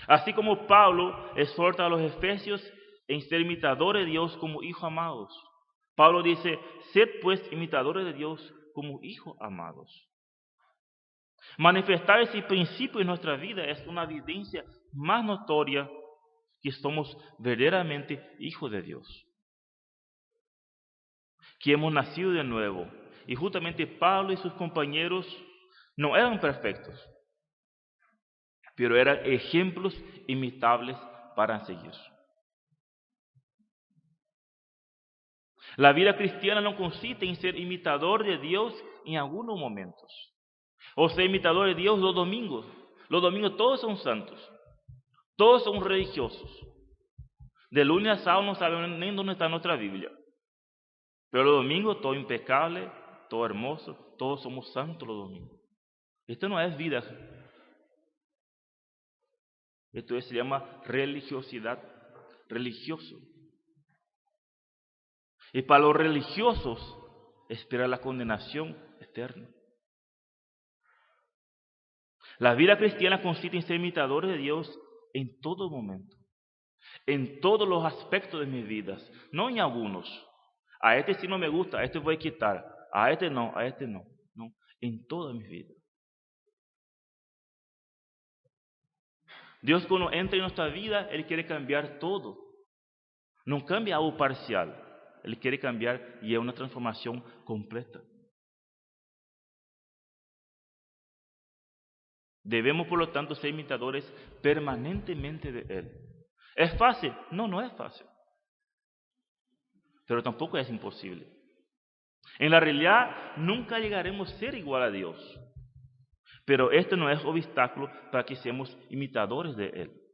Así como Pablo exhorta a los efesios en ser imitadores de Dios como hijos amados. Pablo dice, sed pues imitadores de Dios como hijos amados. Manifestar ese principio en nuestra vida es una evidencia más notoria que somos verdaderamente hijos de Dios, que hemos nacido de nuevo. Y justamente Pablo y sus compañeros no eran perfectos, pero eran ejemplos imitables para seguir. La vida cristiana no consiste en ser imitador de Dios en algunos momentos, o ser imitador de Dios los domingos. Los domingos todos son santos, todos son religiosos. De lunes a sábado no sabemos ni dónde está nuestra Biblia, pero los domingos todo impecable, todo hermoso, todos somos santos los domingos. Esto no es vida. Esto se llama religiosidad, religioso. Y para los religiosos espera la condenación eterna. La vida cristiana consiste en ser imitadores de Dios en todo momento, en todos los aspectos de mis vidas, no en algunos. A este sí no me gusta, a este voy a quitar, a este no, no, en toda mi vida. Dios cuando entra en nuestra vida, Él quiere cambiar todo. No cambia algo parcial. Él quiere cambiar y es una transformación completa. Debemos, por lo tanto, ser imitadores permanentemente de Él. ¿Es fácil? No, no es fácil. Pero tampoco es imposible. En la realidad, nunca llegaremos a ser igual a Dios. Pero esto no es obstáculo para que seamos imitadores de Él.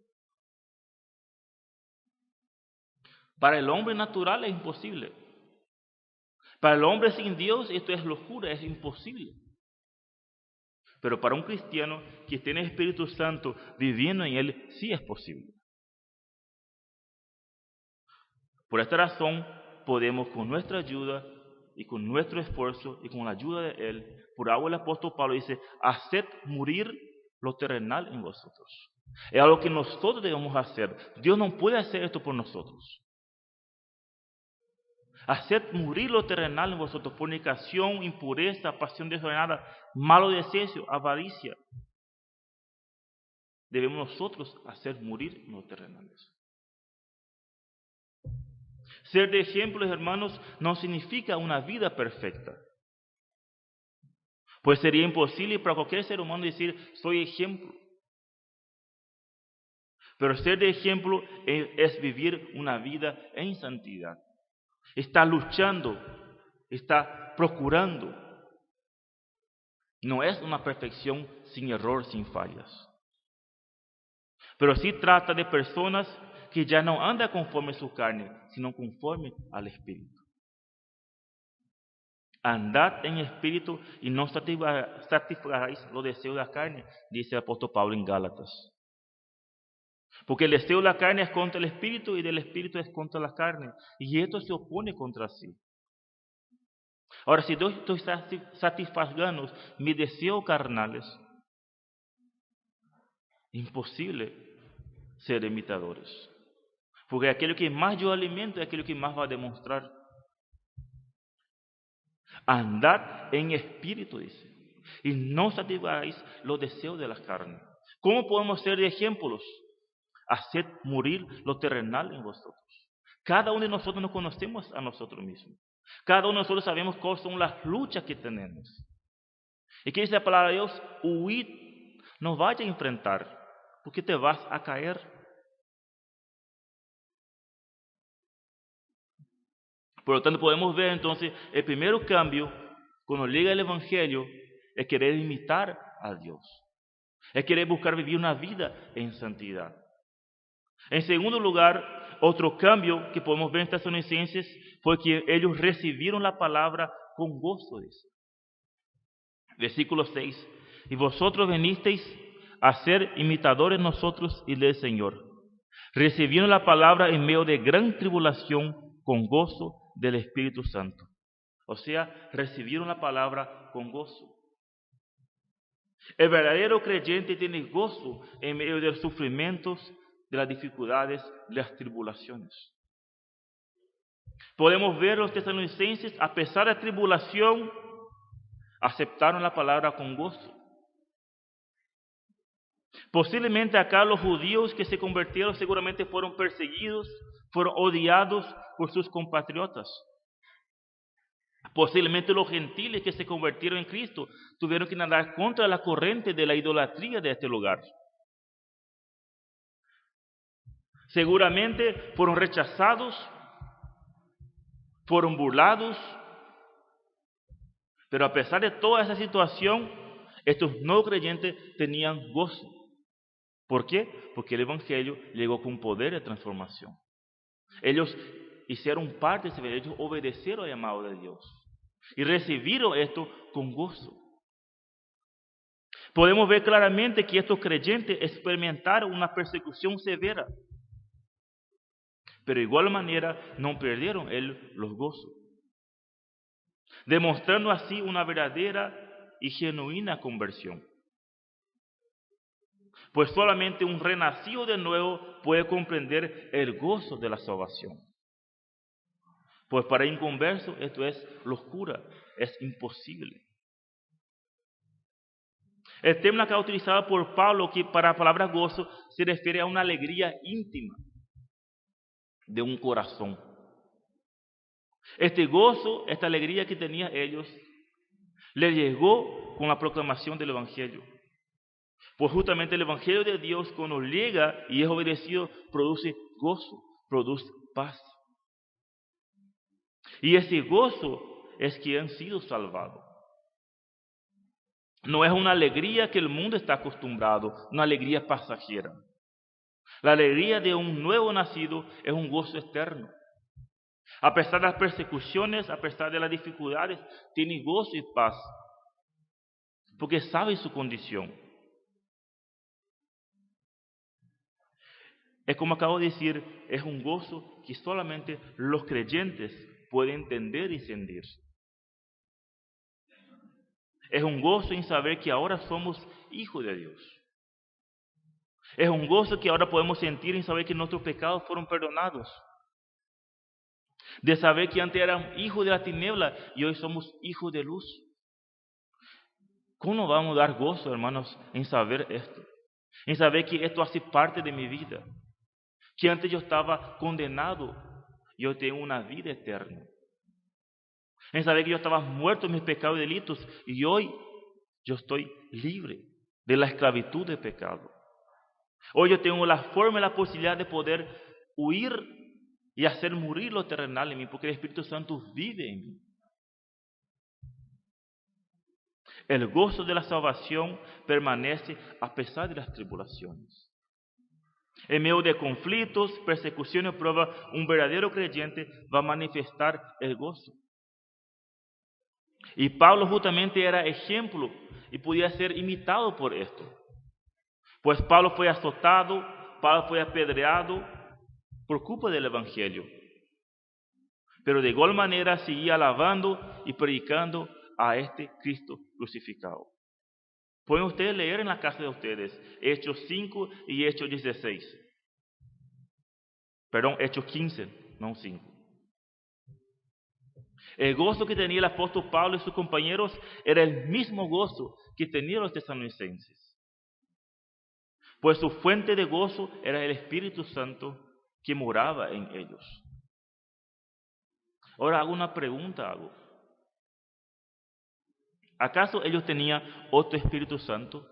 Para el hombre natural es imposible. Para el hombre sin Dios esto es locura, es imposible. Pero para un cristiano que tiene el Espíritu Santo viviendo en él, sí es posible. Por esta razón podemos con nuestra ayuda y con nuestro esfuerzo y con la ayuda de Él, por algo el apóstol Pablo dice, haced morir lo terrenal en vosotros. Es algo que nosotros debemos hacer. Dios no puede hacer esto por nosotros. Haced morir lo terrenal en vosotros, fornicación, impureza, pasión desordenada, malo deseo, avaricia. Debemos nosotros hacer morir lo terrenales. Ser de ejemplos, hermanos, no significa una vida perfecta. Pues sería imposible para cualquier ser humano decir, soy ejemplo. Pero ser de ejemplo es vivir una vida en santidad. Está luchando, está procurando. No es una perfección sin error, sin fallas. Pero sí trata de personas que ya no andan conforme a su carne, sino conforme al Espíritu. Andad en espíritu y no satisfagáis los deseos de la carne, dice el apóstol Pablo en Gálatas. Porque el deseo de la carne es contra el espíritu y del espíritu es contra la carne. Y esto se opone contra sí. Ahora, si yo estoy satisfagando mis deseos carnales, imposible ser imitadores. Porque aquello que más yo alimento es aquello que más va a demostrar. Andad en espíritu, dice, y no satisfagáis los deseos de la carne. ¿Cómo podemos ser de ejemplos? Haced morir lo terrenal en vosotros. Cada uno de nosotros nos conocemos a nosotros mismos. Cada uno de nosotros sabemos cuáles son las luchas que tenemos. ¿Y qué dice la palabra de Dios? Huid, no vayas a enfrentar, porque te vas a caer. Por lo tanto, podemos ver entonces, el primer cambio, cuando llega el Evangelio, es querer imitar a Dios. Es querer buscar vivir una vida en santidad. En segundo lugar, otro cambio que podemos ver en Tesalonicenses fue que ellos recibieron la palabra con gozo. Dice. Versículo 6. y vosotros vinisteis a ser imitadores nosotros y del Señor, recibiendo la palabra en medio de gran tribulación con gozo del Espíritu Santo. O sea, recibieron la palabra con gozo. El verdadero creyente tiene gozo en medio de los sufrimientos, de las dificultades, de las tribulaciones. Podemos ver los tesalonicenses, a pesar de la tribulación, aceptaron la palabra con gozo. Posiblemente acá los judíos que se convirtieron seguramente fueron perseguidos, fueron odiados por sus compatriotas. Posiblemente los gentiles que se convirtieron en Cristo tuvieron que nadar contra la corriente de la idolatría de este lugar. Seguramente fueron rechazados, fueron burlados, pero a pesar de toda esa situación, estos no creyentes tenían gozo. ¿Por qué? Porque el Evangelio llegó con poder de transformación. Ellos hicieron parte de ese Evangelio, ellos obedecieron al llamado de Dios y recibieron esto con gozo. Podemos ver claramente que estos creyentes experimentaron una persecución severa, pero de igual manera no perdieron los gozos, demostrando así una verdadera y genuina conversión. Pues solamente un renacido de nuevo puede comprender el gozo de la salvación. Pues para el inconverso esto es locura, es imposible. El término acá utilizado por Pablo que para la palabra gozo se refiere a una alegría íntima de un corazón. Este gozo, esta alegría que tenían ellos, les llegó con la proclamación del Evangelio. Pues justamente el Evangelio de Dios cuando llega y es obedecido produce gozo, produce paz. Y ese gozo es que han sido salvados. No es una alegría que el mundo está acostumbrado, una alegría pasajera. La alegría de un nuevo nacido es un gozo eterno. A pesar de las persecuciones, a pesar de las dificultades, tiene gozo y paz, porque sabe su condición. Es como acabo de decir, es un gozo que solamente los creyentes pueden entender y sentir. Es un gozo en saber que ahora somos hijos de Dios. Es un gozo que ahora podemos sentir en saber que nuestros pecados fueron perdonados. De saber que antes éramos hijos de la tiniebla y hoy somos hijos de luz. ¿Cómo vamos a dar gozo, hermanos, en saber esto? En saber que esto hace parte de mi vida. Que antes yo estaba condenado y hoy tengo una vida eterna. En saber que yo estaba muerto en mis pecados y delitos y hoy yo estoy libre de la esclavitud del pecado. Hoy yo tengo la forma y la posibilidad de poder huir y hacer morir lo terrenal en mí, porque el Espíritu Santo vive en mí. El gozo de la salvación permanece a pesar de las tribulaciones. En medio de conflictos, persecuciones y pruebas, un verdadero creyente va a manifestar el gozo. Y Pablo justamente era ejemplo y podía ser imitado por esto. Pues Pablo fue azotado, Pablo fue apedreado por culpa del Evangelio. Pero de igual manera seguía alabando y predicando a este Cristo crucificado. Pueden ustedes leer en la casa de ustedes Hechos 5 y Hechos 16. Perdón, Hechos 15, no 5. El gozo que tenía el apóstol Pablo y sus compañeros era el mismo gozo que tenían los tesalonicenses. Pues su fuente de gozo era el Espíritu Santo que moraba en ellos. Ahora hago una pregunta. ¿Acaso ellos tenían otro Espíritu Santo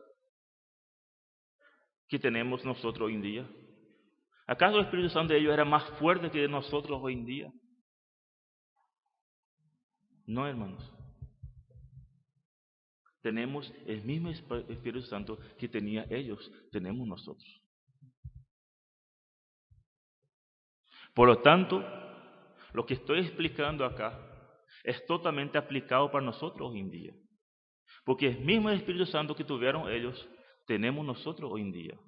que tenemos nosotros hoy en día? ¿Acaso el Espíritu Santo de ellos era más fuerte que de nosotros hoy en día? No, hermanos. Tenemos el mismo Espíritu Santo que tenía ellos, tenemos nosotros. Por lo tanto, lo que estoy explicando acá es totalmente aplicado para nosotros hoy en día. Porque el mismo Espíritu Santo que tuvieron ellos, tenemos nosotros hoy en día.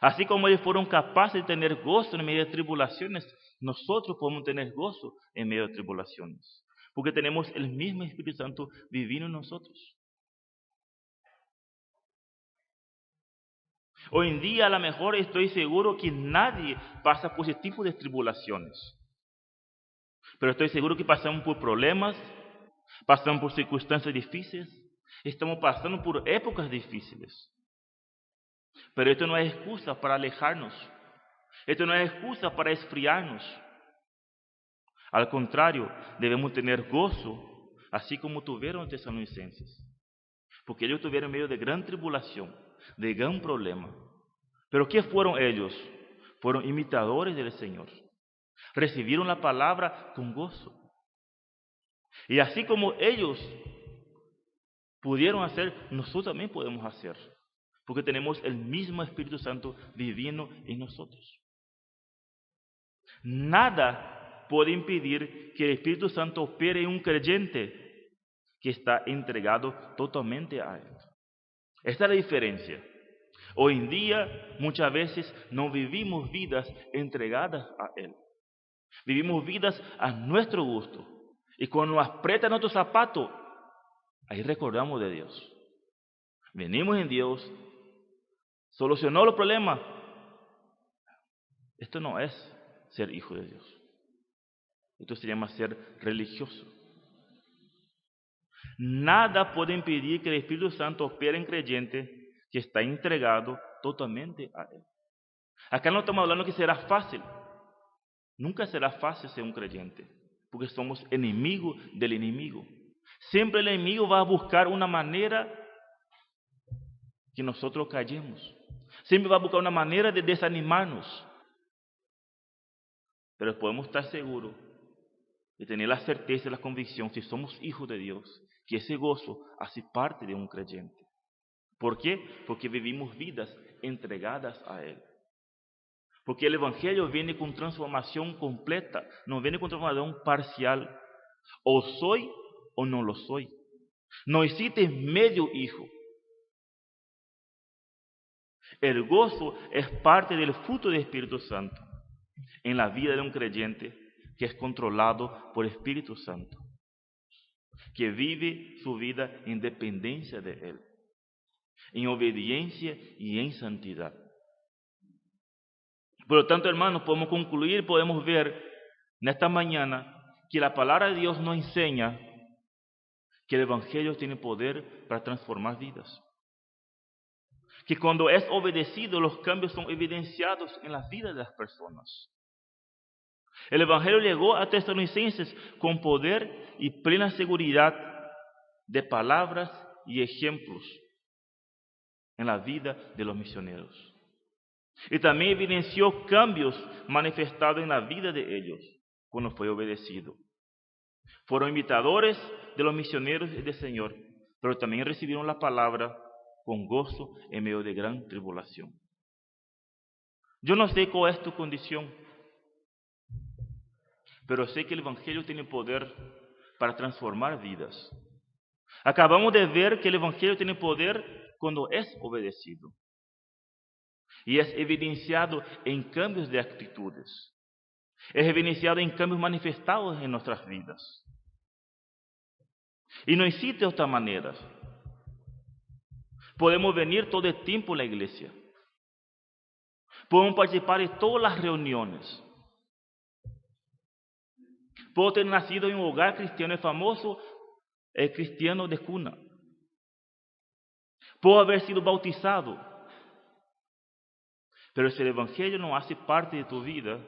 Así como ellos fueron capaces de tener gozo en medio de tribulaciones, nosotros podemos tener gozo en medio de tribulaciones. Porque tenemos el mismo Espíritu Santo viviendo en nosotros. Hoy en día a lo mejor estoy seguro que nadie pasa por ese tipo de tribulaciones. Pero estoy seguro que pasamos por problemas, pasamos por circunstancias difíciles, estamos pasando por épocas difíciles. Pero esto no es excusa para alejarnos. Esto no es excusa para esfriarnos. Al contrario, debemos tener gozo, así como tuvieron los tesalonicenses. Porque ellos tuvieron medio de gran tribulación, de gran problema. Pero ¿qué fueron ellos? Fueron imitadores del Señor. Recibieron la palabra con gozo. Y así como ellos pudieron hacer, nosotros también podemos hacer. Porque tenemos el mismo Espíritu Santo viviendo en nosotros. Nada puede impedir que el Espíritu Santo opere en un creyente que está entregado totalmente a Él. Esta es la diferencia. Hoy en día, muchas veces no vivimos vidas entregadas a Él. Vivimos vidas a nuestro gusto. Y cuando nos aprieta nuestro zapato, ahí recordamos de Dios. Venimos en Dios, solucionó los problemas. Esto no es ser hijo de Dios. Esto se llama ser religioso. Nada puede impedir que el Espíritu Santo opere en creyente que está entregado totalmente a Él. Acá no estamos hablando que será fácil. Nunca será fácil ser un creyente, porque somos enemigos del enemigo. Siempre el enemigo va a buscar una manera que nosotros callemos. Siempre va a buscar una manera de desanimarnos. Pero podemos estar seguros y tener la certeza y la convicción, si somos hijos de Dios, que ese gozo hace parte de un creyente. ¿Por qué? Porque vivimos vidas entregadas a Él. Porque el Evangelio viene con transformación completa, no viene con transformación parcial. O soy o no lo soy. No existe medio hijo. El gozo es parte del fruto del Espíritu Santo en la vida de un creyente que es controlado por el Espíritu Santo, que vive su vida en dependencia de Él, en obediencia y en santidad. Por lo tanto, hermanos, podemos concluir, podemos ver en esta mañana que la palabra de Dios nos enseña que el Evangelio tiene poder para transformar vidas. Que cuando es obedecido, los cambios son evidenciados en las vidas de las personas. El Evangelio llegó a Tesalonicenses con poder y plena seguridad de palabras y ejemplos en la vida de los misioneros. Y también evidenció cambios manifestados en la vida de ellos cuando fue obedecido. Fueron imitadores de los misioneros y del Señor, pero también recibieron la palabra con gozo en medio de gran tribulación. Yo no sé cuál es tu condición, pero sé que el Evangelio tiene poder para transformar vidas. Acabamos de ver que el Evangelio tiene poder cuando es obedecido. Y es evidenciado en cambios de actitudes. Es evidenciado en cambios manifestados en nuestras vidas. Y no existe otra manera. Podemos venir todo el tiempo a la iglesia. Podemos participar de todas las reuniones. Puedo tener nacido en un hogar cristiano famoso, el cristiano de cuna. Puedo haber sido bautizado. Pero si el Evangelio no hace parte de tu vida,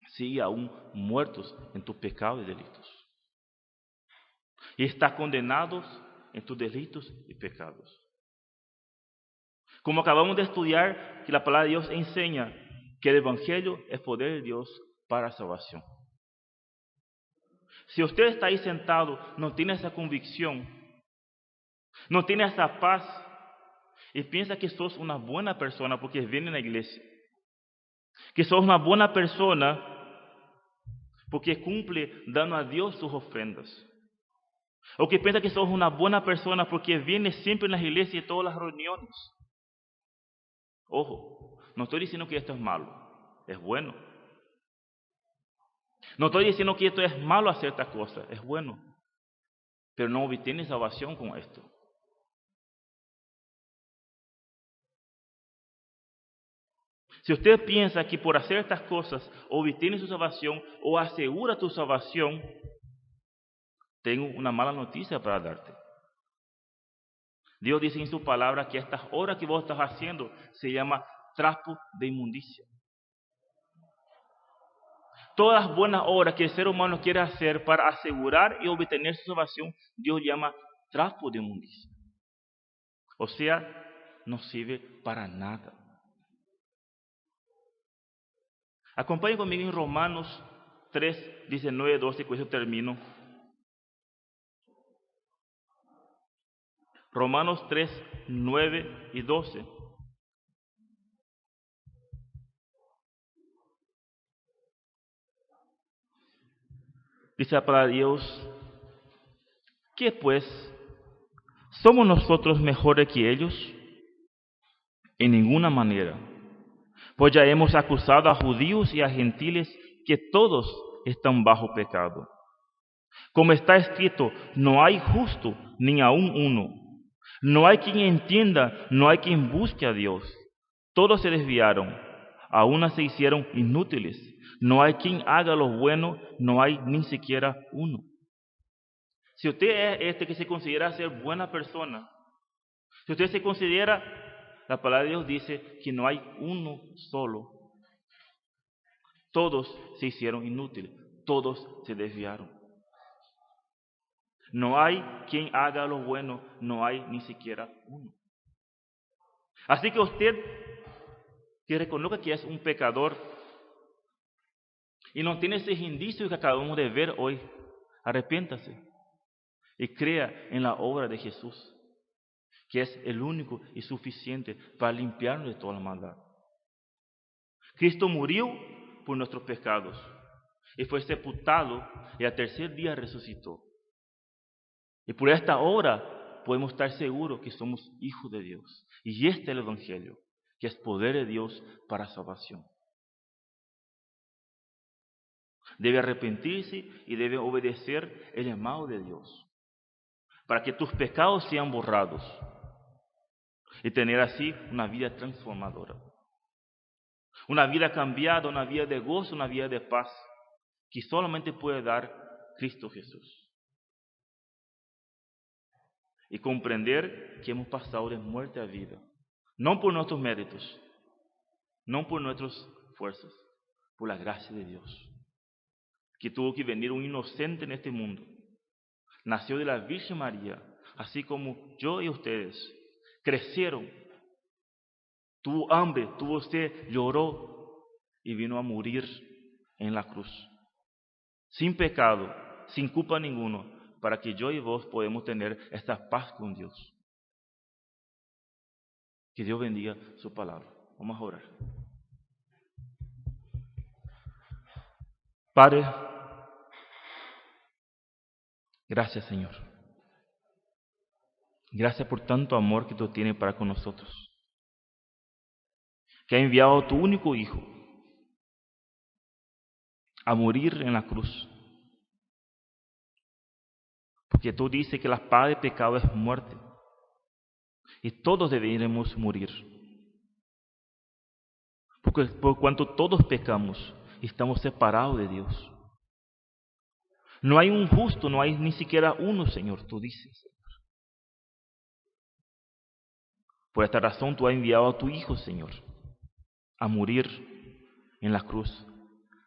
sigue aún muertos en tus pecados y delitos. Y está condenados en tus delitos y pecados. Como acabamos de estudiar, que la palabra de Dios enseña que el Evangelio es poder de Dios para salvación. Si usted está ahí sentado, no tiene esa convicción, no tiene esa paz, y piensa que sos una buena persona porque viene a la iglesia, que sos una buena persona porque cumple dando a Dios sus ofrendas, O que piensa que sos una buena persona porque vienes siempre en las iglesias y en todas las reuniones. Ojo, no estoy diciendo que esto es malo, es bueno. No estoy diciendo que esto es malo hacer estas cosas, es bueno. Pero no obtienes salvación con esto. Si usted piensa que por hacer estas cosas obtiene su salvación o asegura tu salvación, tengo una mala noticia para darte. Dios dice en su palabra que estas obras que vos estás haciendo se llama trapo de inmundicia. Todas las buenas obras que el ser humano quiere hacer para asegurar y obtener su salvación, Dios llama trapo de inmundicia. O sea, no sirve para nada. Acompañen conmigo en Romanos 3, 19, 12, con eso termino. Romanos 3, 9 y 12. Dice la palabra de Dios, ¿qué pues? ¿Somos nosotros mejores que ellos? En ninguna manera. Pues ya hemos acusado a judíos y a gentiles que todos están bajo pecado. Como está escrito, no hay justo ni aun uno. No hay quien entienda, no hay quien busque a Dios. Todos se desviaron, a una se hicieron inútiles. No hay quien haga lo bueno, no hay ni siquiera uno. Si usted es que se considera ser buena persona, si usted se considera, la palabra de Dios dice que no hay uno solo. Todos se hicieron inútiles, todos se desviaron. No hay quien haga lo bueno, no hay ni siquiera uno. Así que usted que reconozca que es un pecador y no tiene esos indicios que acabamos de ver hoy, arrepiéntase y crea en la obra de Jesús, que es el único y suficiente para limpiarnos de toda la maldad. Cristo murió por nuestros pecados y fue sepultado y al tercer día resucitó. Y por esta obra podemos estar seguros que somos hijos de Dios. Y este es el Evangelio, que es poder de Dios para salvación. Debe arrepentirse y debe obedecer el llamado de Dios, para que tus pecados sean borrados y tener así una vida transformadora. Una vida cambiada, una vida de gozo, una vida de paz, que solamente puede dar Cristo Jesús. Y comprender que hemos pasado de muerte a vida, no por nuestros méritos, no por nuestras fuerzas, por la gracia de Dios, que tuvo que venir un inocente en este mundo. Nació de la Virgen María, así como yo y ustedes crecieron, tuvo hambre, tuvo sed, lloró y vino a morir en la cruz, sin pecado, sin culpa ninguno, para que yo y vos podamos tener esta paz con Dios. Que Dios bendiga su palabra. Vamos a orar. Padre, gracias Señor. Gracias por tanto amor que tú tienes para con nosotros. Que ha enviado a tu único Hijo a morir en la cruz. Porque tú dices que la paga del pecado es muerte. Y todos deberemos morir. Porque por cuanto todos pecamos, estamos separados de Dios. No hay un justo, no hay ni siquiera uno, Señor, tú dices. Por esta razón tú has enviado a tu Hijo, Señor, a morir en la cruz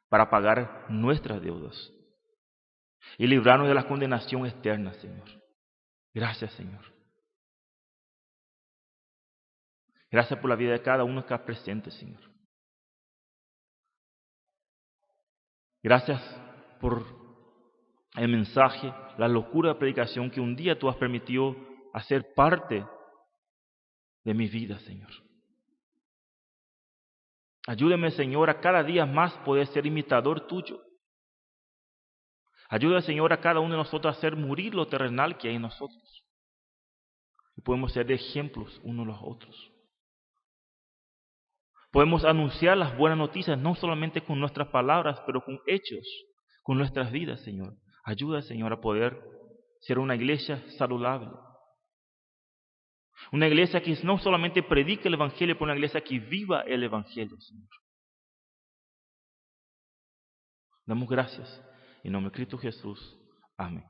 para pagar nuestras deudas y librarnos de la condenación eterna, Señor. Gracias, Señor. Gracias por la vida de cada uno que está presente, Señor. Gracias por el mensaje, la locura de predicación que un día tú has permitido hacer parte de mi vida, Señor. Ayúdame, Señor, a cada día más poder ser imitador tuyo. Ayuda, Señor, a cada uno de nosotros a hacer morir lo terrenal que hay en nosotros. Y podemos ser de ejemplos unos a los otros. Podemos anunciar las buenas noticias no solamente con nuestras palabras, pero con hechos, con nuestras vidas, Señor. Ayuda, Señor, a poder ser una iglesia saludable. Una iglesia que no solamente predique el Evangelio, pero una iglesia que viva el Evangelio, Señor. Damos gracias. En nombre de Cristo Jesús. Amén.